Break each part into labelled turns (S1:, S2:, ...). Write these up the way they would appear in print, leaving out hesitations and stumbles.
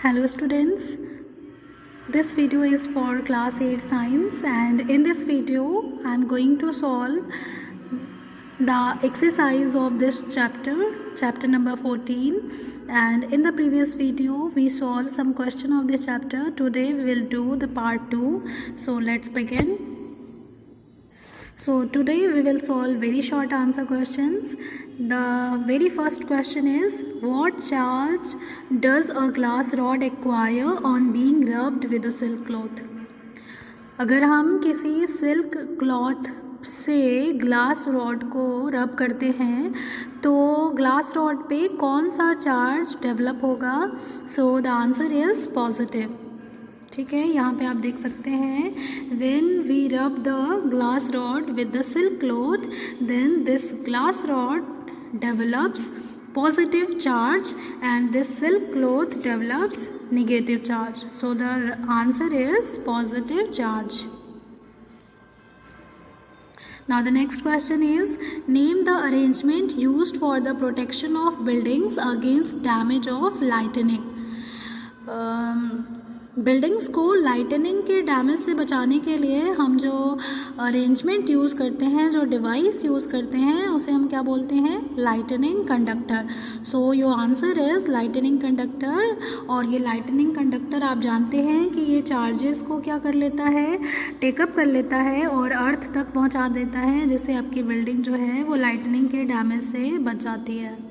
S1: Hello students, this video is for class 8 science, and in this video I am going to solve the exercise of this chapter number 14. And in the previous video we solved some question of this chapter. Today we will do the part 2. So let's begin. So today we will solve very short answer questions. The very first question is, what charge does a glass rod acquire on being rubbed with a silk cloth? अगर हम किसी silk cloth से glass rod को रब करते हैं तो glass rod पे कौन सा चार्ज डेवलप होगा? So the answer is positive. ठीक है, यहाँ पे आप देख सकते हैं, when we rub the glass rod with the silk cloth, then this glass rod develops positive charge and this silk cloth develops negative charge. So the answer is positive charge. Now the next question is, name the arrangement used for the protection of buildings against damage of lightning. Buildings को lightning के damage से बचाने के लिए हम जो arrangement use करते हैं, जो डिवाइस यूज़ करते हैं, उसे हम क्या बोलते हैं? Lightning conductor. So your answer is lightning conductor. और ये लाइटनिंग कंडक्टर आप जानते हैं कि ये चार्जेस को क्या कर लेता है? टेकअप कर लेता है और अर्थ तक पहुंचा देता है, जिससे आपकी बिल्डिंग जो है वो लाइटनिंग के डैमेज से बच जाती है.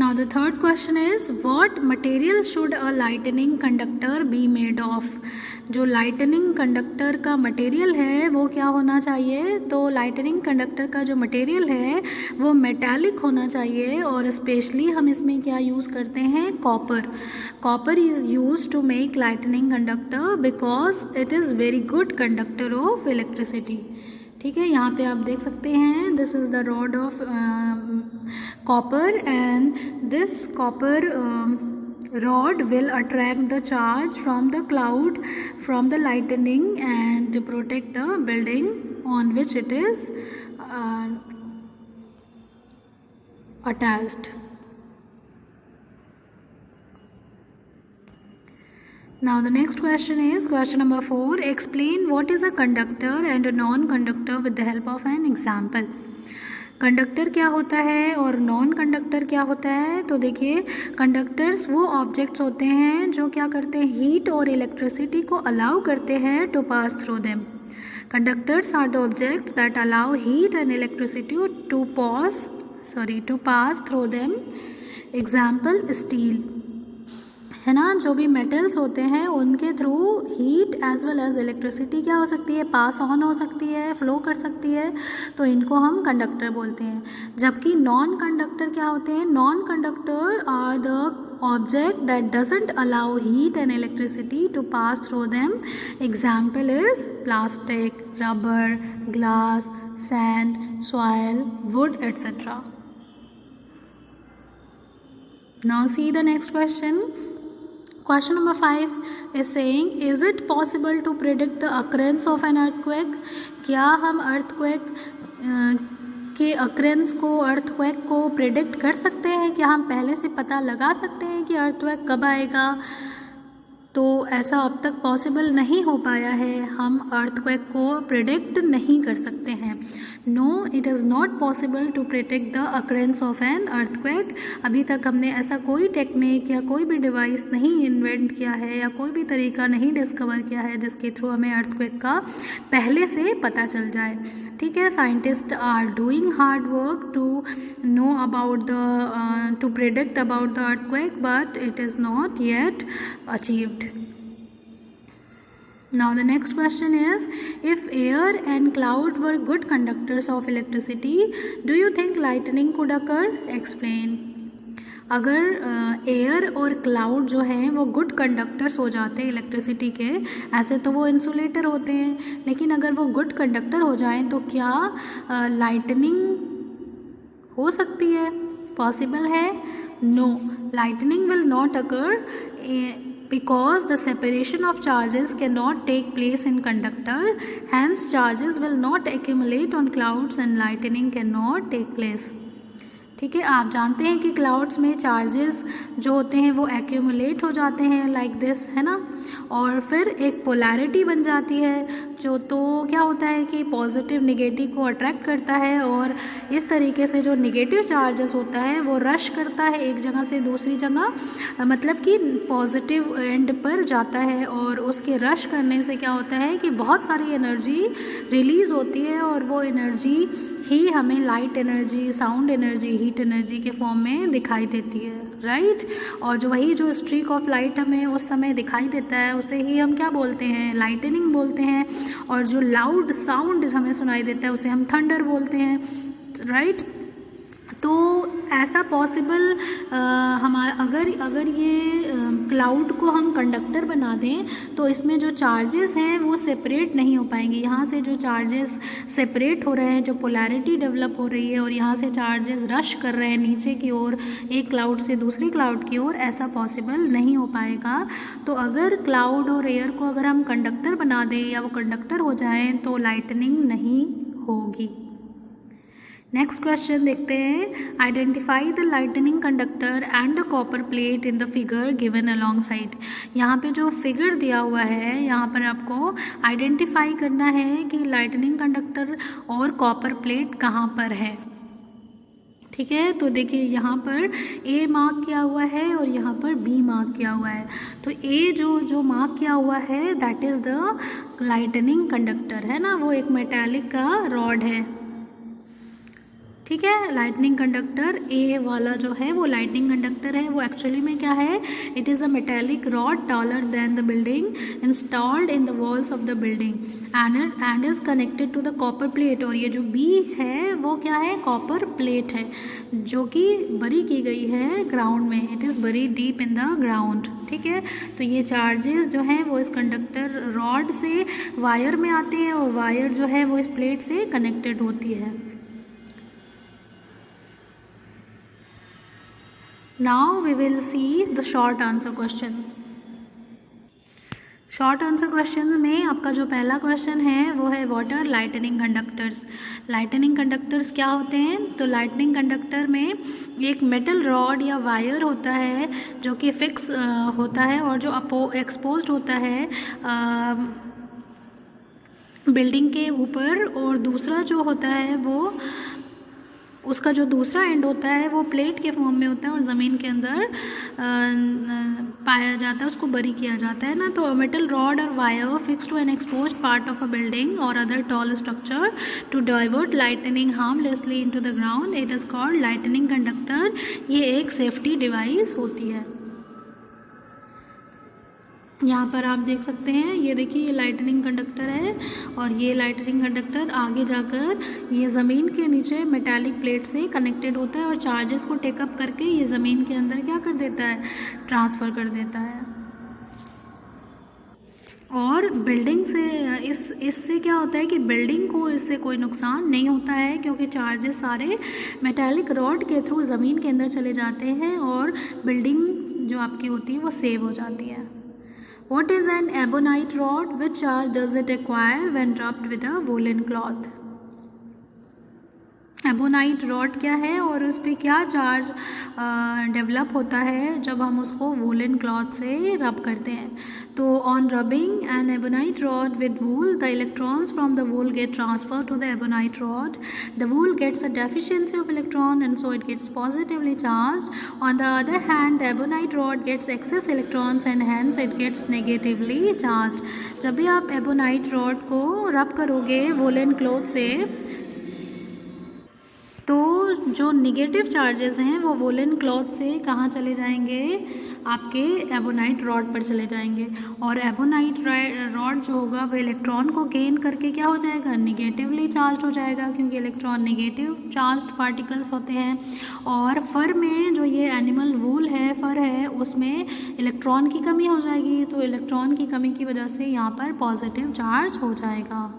S1: Now the third question is, what material should a lightning conductor be made of? जो लाइटनिंग कंडक्टर का मटेरियल है वो क्या होना चाहिए? तो लाइटनिंग कंडक्टर का जो मटेरियल है वो मेटालिक होना चाहिए, और स्पेशली हम इसमें क्या यूज़ करते हैं? Copper. Copper is use to make lightning conductor because it is very good conductor of electricity. ठीक है, यहाँ पे आप देख सकते हैं, this is the rod of copper and this copper rod will attract the charge from the cloud, from the lightning, and to protect the building on which it is attached. Now the next question is question number 4. Explain what is a conductor and a non-conductor with the help of an example. Conductor क्या होता है और non conductor क्या होता है? तो देखिए, conductors वो ऑब्जेक्ट्स होते हैं जो क्या करते हैं? हीट और इलेक्ट्रिसिटी को अलाउ करते हैं to pass through them. Conductors are the objects that allow heat and electricity to pass through them. Example steel है ना. जो भी मेटल्स होते हैं उनके through heat as well as electricity क्या हो सकती है? पास ऑन हो सकती है, फ्लो कर सकती है, तो इनको हम कंडक्टर बोलते हैं. जबकि नॉन कंडक्टर क्या होते हैं? Non conductor are the object that doesn't allow heat and electricity to pass through them. Example is plastic, rubber, glass, sand, soil, wood etcetera. Now see the next question. Question number 5 is saying, is it possible to predict the occurrence of an earthquake? क्या हम earthquake के occurrences को, earthquake को predict कर सकते हैं? क्या हम पहले से पता लगा सकते हैं कि अर्थक्वेक कब आएगा? तो ऐसा अब तक पॉसिबल नहीं हो पाया है. हम अर्थक्वेक को प्रिडिक्ट नहीं कर सकते हैं. No, it is not possible to predict the occurrence of an earthquake. अभी तक हमने ऐसा कोई टेक्निक या कोई भी डिवाइस नहीं इन्वेंट किया है या कोई भी तरीका नहीं डिस्कवर किया है जिसके थ्रू हमें अर्थक्वेक का पहले से पता चल जाए. ठीक है, scientist are doing hard work to know about the to predict about the earthquake, but it is not yet achieved. Now the next question is, if air and cloud were good conductors of electricity, do you think lightning could occur? Explain. अगर air और cloud जो हैं वो good conductors हो जाते हैं electricity के, ऐसे तो वो इंसुलेटर होते हैं, लेकिन अगर वो गुड कंडक्टर हो जाएं तो क्या लाइटनिंग हो सकती है? पॉसिबल है? No, lightning will not occur because the separation of charges cannot take place in conductor, hence charges will not accumulate on clouds and lightning cannot take place. ठीक है। आप जानते हैं कि क्लाउड्स में चार्जेस जो होते हैं वो एक्यूमुलेट हो जाते हैं लाइक दिस, है ना, और फिर एक पोलैरिटी बन जाती है जो, तो क्या होता है कि पॉजिटिव निगेटिव को अट्रैक्ट करता है और इस तरीके से जो निगेटिव चार्जेस होता है वो रश करता है एक जगह से दूसरी जगह, मतलब कि पॉजिटिव एंड पर जाता है, और उसके रश करने से क्या होता है कि बहुत सारी एनर्जी रिलीज़ होती है और वो एनर्जी ही हमें light energy, sound energy, heat energy के फॉर्म में दिखाई देती है, राइट। और जो वही जो स्ट्रीक ऑफ लाइट हमें उस समय दिखाई देता है उसे ही हम क्या बोलते हैं, लाइटनिंग बोलते हैं, और जो लाउड साउंड हमें सुनाई देता है उसे हम थंडर बोलते हैं, राइट। तो ऐसा पॉसिबल अगर ये क्लाउड को हम कंडक्टर बना दें तो इसमें जो चार्जेस हैं वो सेपरेट नहीं हो पाएंगे। यहाँ से जो चार्जेस सेपरेट हो रहे हैं, जो पोलैरिटी डेवलप हो रही है, और यहाँ से चार्जेस रश कर रहे हैं नीचे की ओर एक क्लाउड से दूसरी क्लाउड की ओर, ऐसा पॉसिबल नहीं हो पाएगा। तो अगर क्लाउड और एयर को अगर हम कंडक्टर बना दें या वो कंडक्टर हो जाएँ तो लाइटनिंग नहीं होगी। नेक्स्ट क्वेश्चन देखते हैं। Identify the lightning conductor and the copper plate in the figure given along side. यहाँ पे जो फिगर दिया हुआ है यहाँ पर आपको आइडेंटिफाई करना है कि लाइटनिंग कंडक्टर और कॉपर प्लेट कहाँ पर है, ठीक है। तो देखिए यहाँ पर ए मार्क किया हुआ है और यहाँ पर बी मार्क किया हुआ है। तो ए जो मार्क किया हुआ है that is the lightning conductor, है ना, वो एक मेटालिक का रॉड है, ठीक है। लाइटनिंग कंडक्टर ए वाला जो है वो लाइटनिंग कंडक्टर है। वो एक्चुअली में क्या है, it is a metallic rod taller than the building installed in the walls of the building and is connected to the copper plate. और ये जो बी है वो क्या है, कॉपर प्लेट है जो कि बरी की गई है ग्राउंड में, इट इज़ बरी डीप इन द ग्राउंड, ठीक है। तो ये चार्जेस जो हैं वो इस कंडक्टर रॉड से वायर में आते हैं और वायर जो है वो इस प्लेट से कनेक्टेड होती है। Now we will see the short answer questions. Short answer question में आपका जो पहला क्वेश्चन है वो है what are lightning conductors. Lightning conductors क्या होते हैं, तो लाइटनिंग कंडक्टर में एक मेटल रॉड या वायर होता है जो कि फिक्स होता है और जो एक्सपोज्ड होता है बिल्डिंग के ऊपर, और दूसरा जो होता है वो उसका जो दूसरा एंड होता है वो प्लेट के फॉर्म में होता है और ज़मीन के अंदर पाया जाता है, उसको बरी किया जाता है ना। तो मेटल रॉड और wire fix to an exposed part of a building और other tall structure to divert lightning harmlessly into the ground, it is called lightning conductor. ये एक सेफ्टी डिवाइस होती है। यहाँ पर आप देख सकते हैं, ये देखिए ये लाइटनिंग कंडक्टर है और ये लाइटनिंग कंडक्टर आगे जाकर ये ज़मीन के नीचे मेटालिक प्लेट से कनेक्टेड होता है और चार्जेस को टेकअप करके ये ज़मीन के अंदर क्या कर देता है, ट्रांसफ़र कर देता है। और बिल्डिंग से इससे क्या होता है कि बिल्डिंग को इससे कोई नुकसान नहीं होता है क्योंकि चार्जेस सारे मेटालिक रॉड के थ्रू ज़मीन के अंदर चले जाते हैं और बिल्डिंग जो आपकी होती है वो सेव हो जाती है। What is an ebonite rod? Which charge does it acquire when rubbed with a woolen cloth? Ebonite rod क्या है और उस पर क्या चार्ज डेवलप होता है जब हम उसको वूलन क्लॉथ से रब करते हैं। तो on rubbing an ebonite rod with wool the electrons from the wool get transfer to the ebonite rod, the wool gets a deficiency of electron and so it gets positively charged. On the other hand the ebonite rod gets excess electrons and hence it gets negatively charged. जब भी आप ebonite rod को रब करोगे woollen cloth से तो जो negative charges हैं वो वूलन क्लॉथ से कहाँ चले जाएंगे, आपके एबोनाइट रॉड पर चले जाएंगे और एबोनाइट रॉड जो होगा वो इलेक्ट्रॉन को गेन करके क्या हो जाएगा, निगेटिवली चार्ज हो जाएगा क्योंकि इलेक्ट्रॉन नेगेटिव चार्ज्ड पार्टिकल्स होते हैं। और फर में जो ये एनिमल वूल है, फर है, उसमें इलेक्ट्रॉन की कमी हो जाएगी, तो इलेक्ट्रॉन की कमी की वजह से यहाँ पर पॉजिटिव चार्ज हो जाएगा।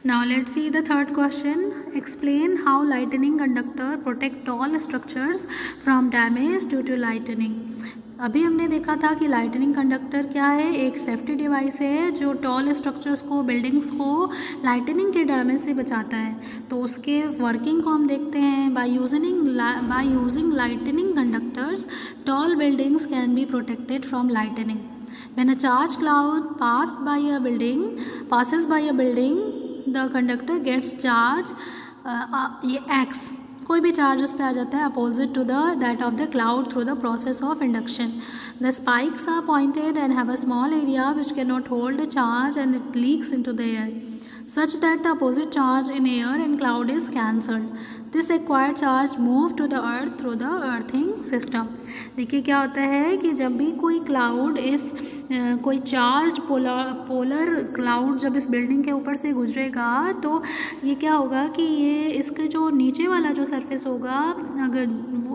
S1: Now let's see the third question. Explain how lightning conductor protect tall structures from damage due to lightning. अभी हमने देखा था कि लाइटनिंग कंडक्टर क्या है, एक सेफ्टी डिवाइस है जो टॉल स्ट्रक्चर्स को, बिल्डिंग्स को लाइटनिंग के डैमेज से बचाता है। तो उसके वर्किंग को हम देखते हैं। By using lightning conductors tall buildings can be protected from lightning. When a charge cloud passes by a building, the conductor gets charge ये x, कोई भी चार्ज उस पर आ जाता है opposite to that of the cloud through the process of induction. The spikes are pointed and have a small area which can not hold a charge and it leaks into the air such that the opposite charge in air and cloud is cancelled. This acquired charge move to the earth through the earthing system. देखिए क्या होता है कि जब भी कोई cloud कोई charge polar cloud जब इस बिल्डिंग के ऊपर से गुजरेगा तो ये क्या होगा कि ये इसके जो नीचे वाला जो सरफेस होगा, अगर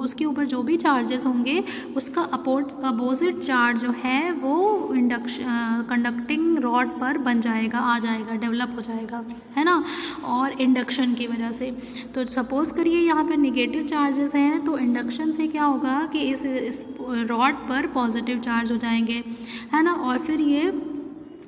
S1: उसके ऊपर जो भी चार्जेस होंगे उसका अपोजिट चार्ज जो है वो कंडक्टिंग रॉड पर बन जाएगा, आ जाएगा, डेवलप हो जाएगा, है ना, और इंडक्शन की वजह से। तो सपोज़ करिए यहाँ पर निगेटिव चार्जेस हैं तो इंडक्शन से क्या होगा कि इस रॉड पर पॉजिटिव चार्ज हो जाएंगे, है ना, और फिर ये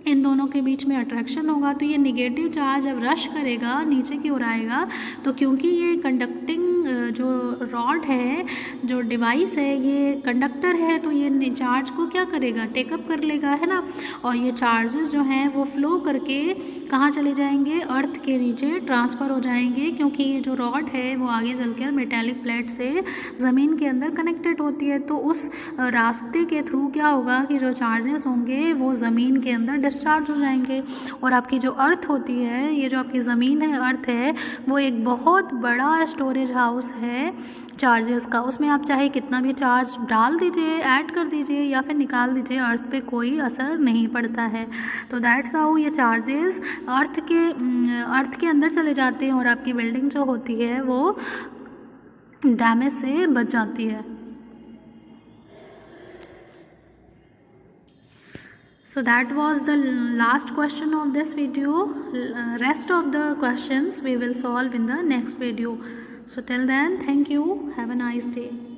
S1: इन दोनों के बीच में अट्रैक्शन होगा। तो ये निगेटिव चार्ज जब रश करेगा नीचे की ओर आएगा तो क्योंकि ये कंडक्टिंग जो रॉड है, जो डिवाइस है, ये कंडक्टर है, तो ये चार्ज को क्या करेगा, टेकअप कर लेगा, है ना, और ये चार्जेस जो हैं वो फ्लो करके कहाँ चले जाएंगे, अर्थ के नीचे ट्रांसफ़र हो जाएंगे, क्योंकि ये जो रॉड है वो आगे चलकर मेटेलिक प्लेट से ज़मीन के अंदर कनेक्टेड होती है। तो उस रास्ते के थ्रू क्या होगा कि जो चार्जेस होंगे वो ज़मीन के अंदर डिस्चार्ज हो जाएंगे और आपकी जो अर्थ होती है, ये जो आपकी ज़मीन है, अर्थ है, वो एक बहुत बड़ा स्टोरेज हाउस है चार्जेस का। उसमें आप चाहे कितना भी चार्ज डाल दीजिए, ऐड कर दीजिए या फिर निकाल दीजिए, अर्थ पे कोई असर नहीं पड़ता है। तो दैट्स हाउ ये चार्जेस अर्थ के अंदर चले जाते हैं और आपकी बिल्डिंग जो होती है वो डैमेज से बच जाती है। So that was the last question of this video. Rest of the questions we will solve in the next video. So till then, thank you. Have a nice day.